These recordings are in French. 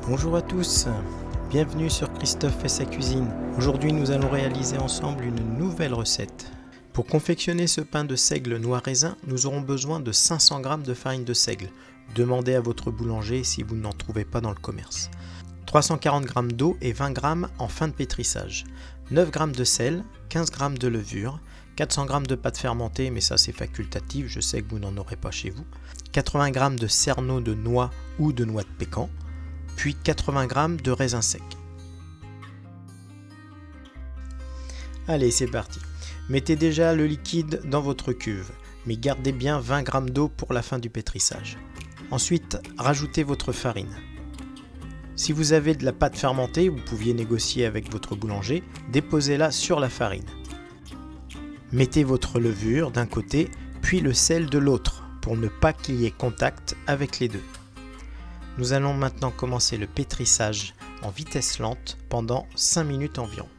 Bonjour à tous, bienvenue sur Christophe et sa cuisine. Aujourd'hui nous allons réaliser ensemble une nouvelle recette. Pour confectionner ce pain de seigle noix raisin, nous aurons besoin de 500 g de farine de seigle. Demandez à votre boulanger si vous n'en trouvez pas dans le commerce. 340 g d'eau et 20 g en fin de pétrissage. 9 g de sel, 15 g de levure, 400 g de pâte fermentée, mais ça c'est facultatif, je sais que vous n'en aurez pas chez vous. 80 g de cerneau de noix ou de noix de pécan, puis 80 g de raisin sec. Allez, c'est parti. Mettez déjà le liquide dans votre cuve, mais gardez bien 20 g d'eau pour la fin du pétrissage. Ensuite, rajoutez votre farine. Si vous avez de la pâte fermentée, vous pouviez négocier avec votre boulanger, déposez-la sur la farine. Mettez votre levure d'un côté, puis le sel de l'autre, pour ne pas qu'il y ait contact avec les deux. Nous allons maintenant commencer le pétrissage en vitesse lente pendant 5 minutes environ.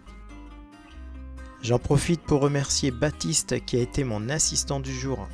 J'en profite pour remercier Baptiste qui a été mon assistant du jour.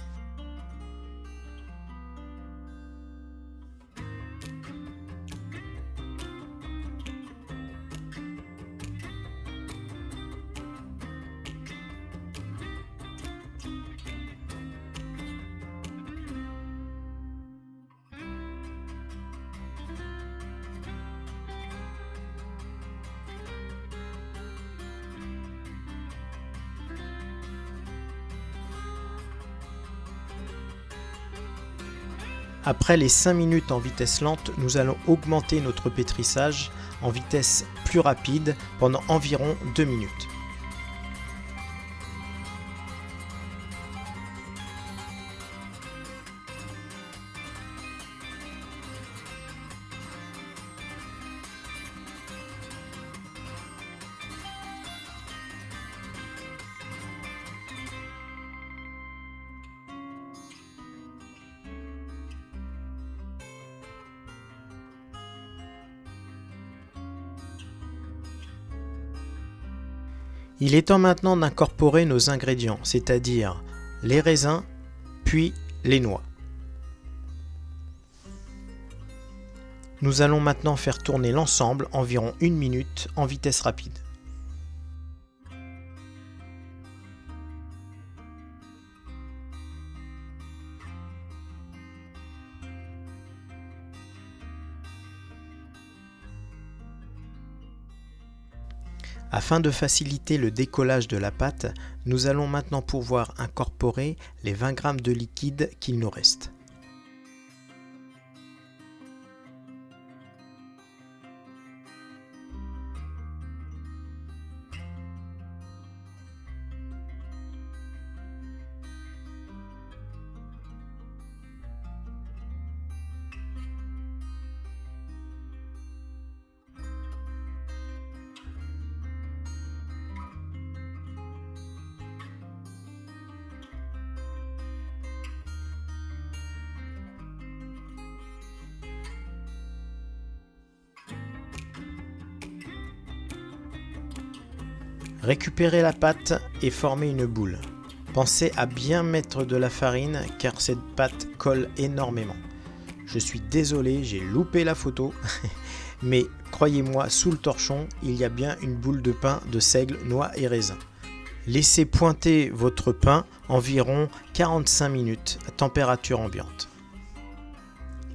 Après les 5 minutes en vitesse lente, nous allons augmenter notre pétrissage en vitesse plus rapide pendant environ 2 minutes. Il est temps maintenant d'incorporer nos ingrédients, c'est-à-dire les raisins, puis les noix. Nous allons maintenant faire tourner l'ensemble environ 1 minute en vitesse rapide. Afin de faciliter le décollage de la pâte, nous allons maintenant pouvoir incorporer les 20 g de liquide qu'il nous reste. Récupérez la pâte et formez une boule. Pensez à bien mettre de la farine car cette pâte colle énormément. Je suis désolé, j'ai loupé la photo, mais croyez-moi, sous le torchon, il y a bien une boule de pain de seigle, noix et raisin. Laissez pointer votre pain environ 45 minutes à température ambiante.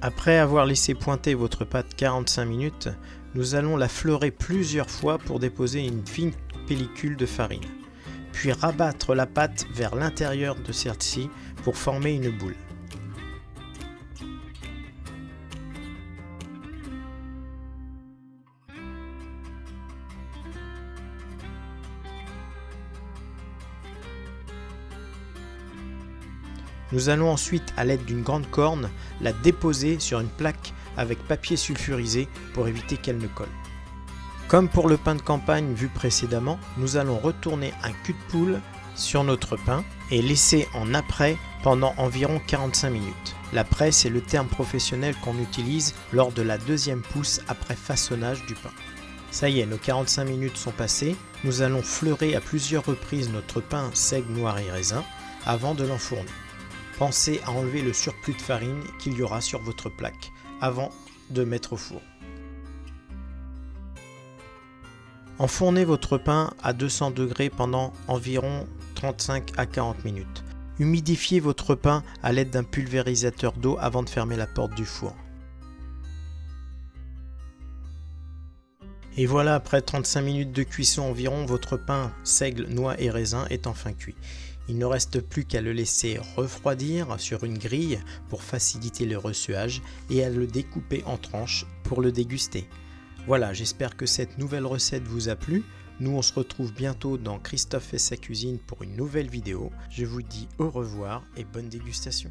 Après avoir laissé pointer votre pâte 45 minutes, nous allons la fleurer plusieurs fois pour déposer une fine pellicule de farine, puis rabattre la pâte vers l'intérieur de celle-ci pour former une boule. Nous allons ensuite, à l'aide d'une grande corne, la déposer sur une plaque avec papier sulfurisé pour éviter qu'elle ne colle. Comme pour le pain de campagne vu précédemment, nous allons retourner un cul de poule sur notre pain et laisser en apprêt pendant environ 45 minutes. L'apprêt, c'est le terme professionnel qu'on utilise lors de la deuxième pousse après façonnage du pain. Ça y est, nos 45 minutes sont passées. Nous allons fleurer à plusieurs reprises notre pain seigle, noir et raisin avant de l'enfourner. Pensez à enlever le surplus de farine qu'il y aura sur votre plaque avant de mettre au four. Enfournez votre pain à 200 degrés pendant environ 35 à 40 minutes. Humidifiez votre pain à l'aide d'un pulvérisateur d'eau avant de fermer la porte du four. Et voilà, après 35 minutes de cuisson environ, votre pain seigle, noix et raisin est enfin cuit. Il ne reste plus qu'à le laisser refroidir sur une grille pour faciliter le reçuage et à le découper en tranches pour le déguster. Voilà, j'espère que cette nouvelle recette vous a plu. Nous, on se retrouve bientôt dans Christophe fait sa cuisine pour une nouvelle vidéo. Je vous dis au revoir et bonne dégustation.